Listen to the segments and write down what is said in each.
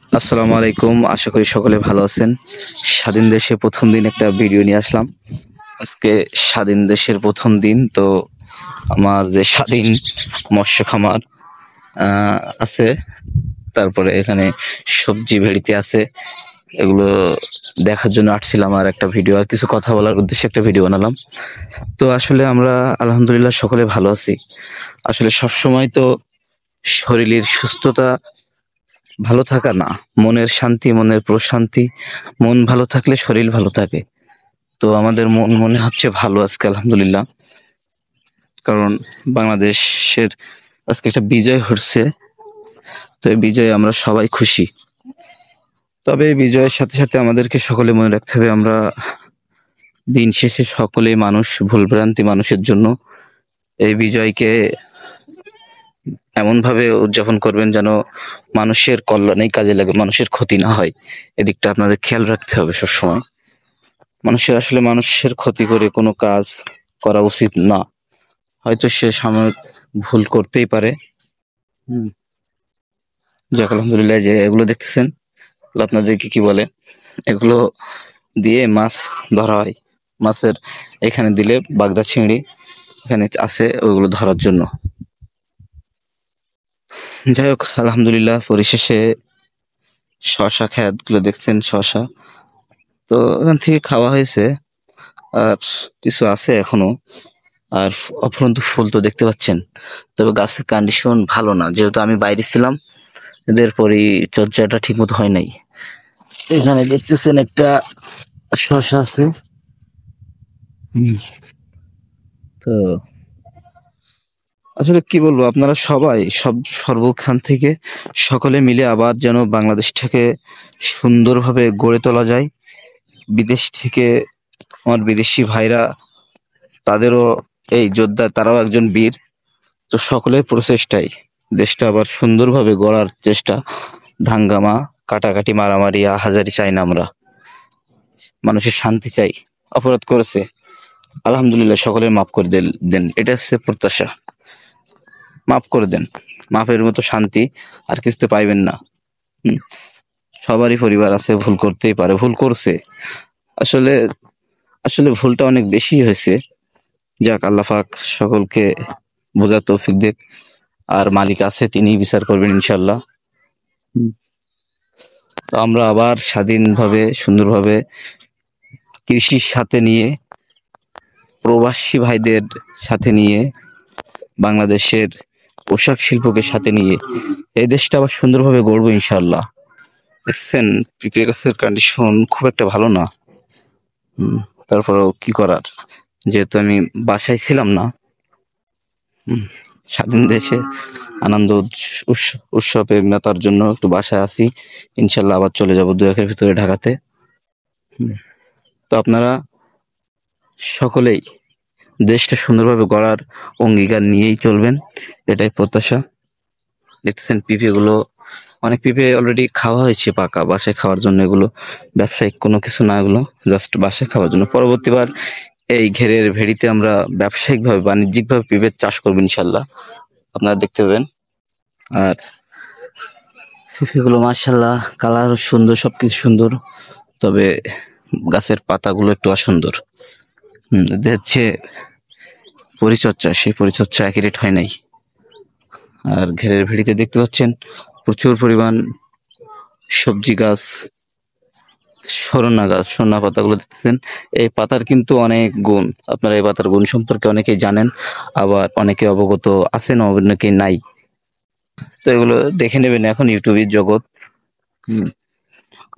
আসসালামু আলাইকুম। আশা করি সকলে ভালো আছেন। স্বাধীন দেশে প্রথম দিন একটা ভিডিও নিয়ে আসলাম। আজকে স্বাধীন দেশের প্রথম দিন তো আমার যে স্বাধীন মৎস্য খামার আছে, তারপরে এখানে সবজি ভেড়িতে আছে, এগুলো দেখার জন্য আসছিলাম আর একটা ভিডিও আর কিছু কথা বলার উদ্দেশ্যে একটা ভিডিও বানালাম। তো আসলে আমরা আলহামদুলিল্লাহ সকলে ভালো আছি। আসলে সবসময় তো শরীরের সুস্থতা ভালো থাকা না, মনের শান্তি, মনের প্রশান্তি। মন ভালো থাকলে শরীর ভালো থাকে। তো আমাদের মন মনে হচ্ছে ভালো আজকে আলহামদুলিল্লাহ। কারণ বাংলাদেশের আজকে একটা বিজয় হচ্ছে। তো এই বিজয়ে আমরা সবাই খুশি। তবে এই বিজয়ের সাথে সাথে আমাদেরকে সকলে মনে রাখতে হবে, আমরা দিন শেষে সকলেই মানুষ, ভুলভ্রান্তি মানুষের জন্য এই বিজয়কে এমনভাবে উদযাপন করবেন যেন মানুষের কল্যাণেই কাজে লাগে, মানুষের ক্ষতি না হয়। এদিকটা আপনাদের খেয়াল রাখতে হবে সবসময়। মানুষের ক্ষতি করে কোনো কাজ করা উচিত না। হয়তো সে সাময়িক ভুল করতেই পারে। হুম। যাক আলহামদুলিল্লাহ, যে এগুলো দেখতেছেন, এগুলো আপনাদেরকে কি বলে, এগুলো দিয়ে মাছ ধরা হয়। মাছের এখানে দিলে বাগদা চিংড়ি এখানে আছে, ওইগুলো ধরার জন্য। যাই হোক আলহামদুলিল্লাহ, পরিশেষে শশা ক্ষেত গুলো দেখছেন, শশা তো এখান থেকে খাওয়া হয়েছে। আর কিছু আছে এখনো। আর অফুরন্ত ফুল তো দেখতে পাচ্ছেন। তবে গাছের কন্ডিশন ভালো না, যেহেতু আমি বাইরে ছিলাম, এদের পরিচর্যাটা ঠিক মতো হয় নাই। এখানে দেখতেছেন একটা শসা আছে। হুম। তো আসলে কি বলবো, আপনারা সবাই সর্বখান থেকে সকলে মিলে আবার যেন বাংলাদেশটাকে সুন্দরভাবে গড়ে তোলা যায়। বিদেশ থেকে আমার বিদেশি ভাইরা, তাদেরও এই যোদ্ধা, তারাও একজন বীর। তো সকলের প্রচেষ্টায় দেশটা আবার সুন্দরভাবে গড়ার চেষ্টা। দাঙ্গামা, কাটাকাটি, মারামারি, হাজারি চাই না আমরা। মানুষের শান্তি চাই। অপরাধ করেছে, আলহামদুলিল্লাহ সকলে মাফ করে দেন, এটা হচ্ছে প্রত্যাশা। মাফ করে দেন। মাফের মতো শান্তি আর কিছু তো পাইবেন না। হুম। সবারই পরিবার আছে, ভুল করতেই পারে, ভুল করছে। আসলে আসলে ভুলটা অনেক বেশি হয়েছে। যাক, আল্লাহ পাক সকলকে বোঝার তৌফিক দেখ। আর মালিক আছে, তিনি বিচার করবেন ইনশাল্লাহ। হুম। তো আমরা আবার স্বাধীনভাবে সুন্দরভাবে কৃষির সাথে নিয়ে, প্রবাসী ভাইদের সাথে নিয়ে, বাংলাদেশের পোশাক শিল্পকে সাথে নিয়ে এই দেশটা আবার সুন্দরভাবে গড়বো ইনশাল্লাহ। দেখছেন পিঁপড়ে গাছের কন্ডিশন খুব একটা ভালো না। হুম। তারপরেও কি করার, যেহেতু আমি বাসায় ছিলাম না। হুম। স্বাধীন দেশে আনন্দ উৎসবে মেতার জন্য একটু বাসায় আছি। ইনশাল্লাহ আবার চলে যাব 2 একের ভিতরে ঢাকাতে। হুম। তো আপনারা সকলেই দেশটা সুন্দরভাবে গড়ার অঙ্গীকার নিয়েই চলবেন, এটাই প্রত্যাশা। দেখতেছেন পেঁপে গুলো, অনেক পেঁপে অলরেডি খাওয়া হয়েছে পাকা, বাসায় খাওয়ার জন্য। এগুলো ব্যবসায়িক কোনো কিছু না, এগুলো জাস্ট বাসায় খাওয়ার জন্য। পরবর্তীবার এই ঘেরের ভেড়িতে আমরা ব্যবসায়িক ভাবে, বাণিজ্যিক ভাবে পেঁপের চাষ করবো ইনশাল্লাহ, আপনারা দেখতে পাবেন। আর পেঁপেগুলো মাশাল্লাহ, কালার সুন্দর, সবকিছু সুন্দর। তবে গাছের পাতাগুলো একটু অসুন্দর। এদের হচ্ছে পরিচর্যা, সেই পরিচর্যা অ্যাকুরেট হয় নাই। আর ঘেরের ভেড়িতে দেখতে পাচ্ছেন প্রচুর পরিমাণ সবজি গাছ, সরনা গাছ, সরনা পাতাগুলো দেখতেছেন। এই পাতার কিন্তু অনেক গুণ, আপনারা এই পাতার গুণ সম্পর্কে অনেকেই জানেন, আবার অনেকে অবগত আছেন, অনেকেই নাই। তো এগুলো দেখে নেবেন, এখন ইউটিউবের জগৎ। হুম।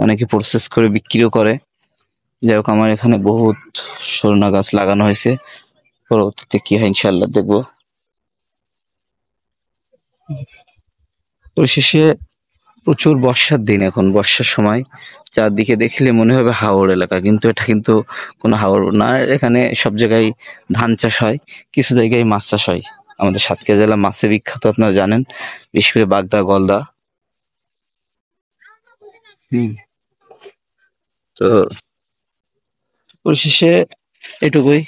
অনেকে প্রসেস করে বিক্রিও করে। যাই হোক, আমার এখানে বহুত সরনা গাছ লাগানো হয়েছে। পরবর্তীতে কি হয় ইনশাল্লাহ দেখবো। পরিশেষে প্রচুর বর্ষার দিন, এখন বর্ষার সময়। চারদিকে দেখলে মনে হবে হাওড় এলাকা, কিন্তু এটা কিন্তু কোনো হাওড় না। এখানে সব জায়গায় ধান চাষ হয়, কিছু জায়গায় মাছ চাষ হয়। আমাদের সাতক্ষীরা জেলা মাছে বিখ্যাত, আপনারা জানেন, বিশেষ করে বাগদা, গলদা। হুম। তো পরিশেষে এটুকুই।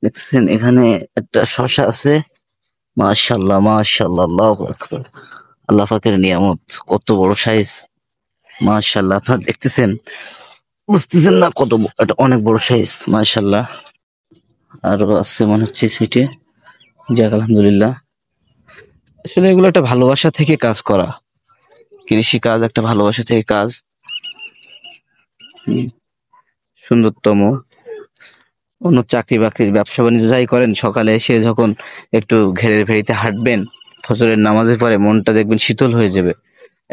দেখছেন এখানে একটা শশা আছে, মাশাল্লাহ মাশাল্লাহ, আল্লাহু আকবার। আল্লাহ পাকের নিয়ামত, কত বড় সাইজ। মাশাআল্লাহ, আপনারা দেখতেছেন, বুঝতেছেন না কত এটা অনেক বড় সাইজ, মাশাআল্লাহ। আরো আছে মনে হচ্ছে সিটে। যাক আলহামদুলিল্লাহ। আসলে এগুলো একটা ভালোবাসা থেকে কাজ করা, কৃষি কাজ একটা ভালোবাসা থেকে কাজ। হুম, সুন্দরতম। অন্য চাকরি বাকরি ব্যবসা বাণিজ্য যাই করেন, সকালে এসে যখন একটু ঘেরের ভেড়িতে হাঁটবেন ফজরের নামাজের পরে, মনটা দেখবেন শীতল হয়ে যাবে,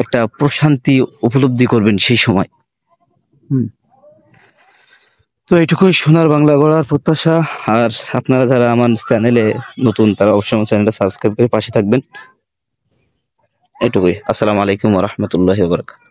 একটা প্রশান্তি উপলব্ধি করবেন সেই সময়। হুম। তো এইটুকুই সোনার বাংলা গড়ার প্রত্যাশা। আর আপনারা যারা আমার চ্যানেলে নতুন, তারা অবশ্যই আমার চ্যানেলটা সাবস্ক্রাইব করে পাশে থাকবেন। এটুকুই। আসসালামু আলাইকুম ওয়া রাহমাতুল্লাহি ওয়া বারাকাতুহু।